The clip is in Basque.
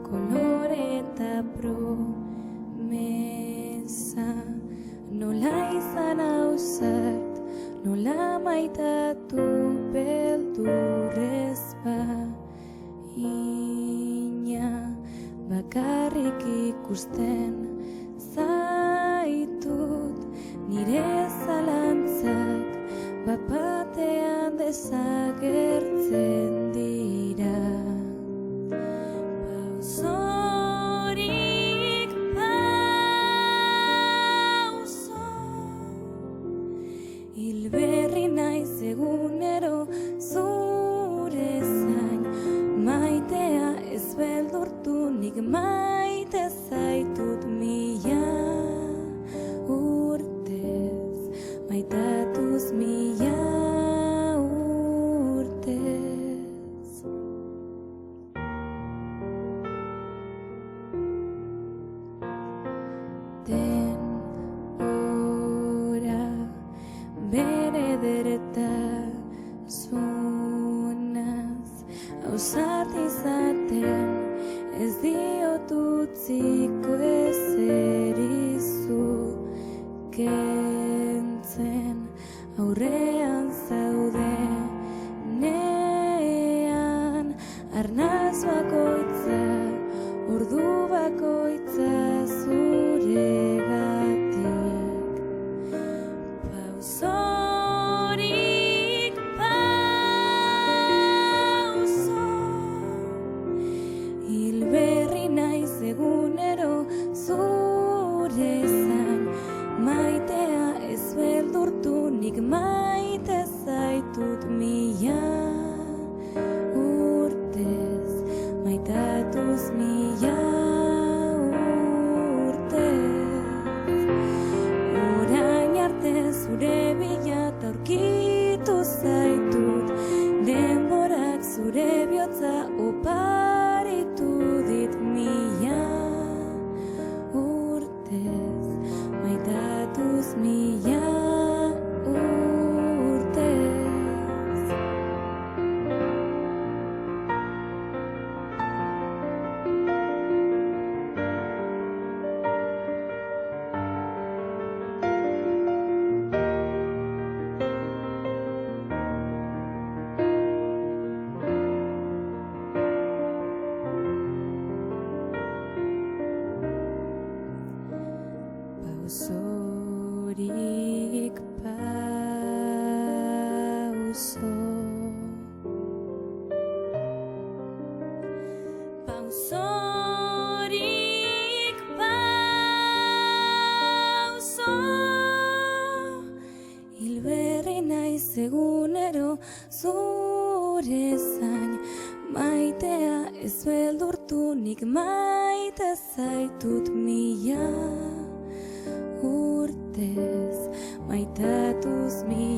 Kolore eta promesa, nola izan ausart, nola maitatu beldurrez baina, bakarrik ikusten zaitut, nire zalantzak bat-batean desagertzen dira. Pausorik pauso, hilberri naiz egunero zure zain, maitea ez beldurtu nik maite zaitut mila urtez, maitatuz mila urtez. Denbora bere edertasunaz ausart izaten ez diot utziko ezerizu kentzen, aurrean zaudenean arnaz bakoitza, ordu bakoitza zuregatik. Pausorik pauso, hilberri naiz egunero zure zain, maitea ez beldurtu nik maite zaitut mila urtez, maitatuz mila urtez. Orain arte zure bila aurkitu zaitut, denborak zure bihotza oparitu dit mila urtez, maitatuz mila urtez. Pausorik pauso, pausorik pauso, hilberri naiz egunero zure zain, maitea ez beldurtu nik maite zaitut mila urtez, maitatuz mila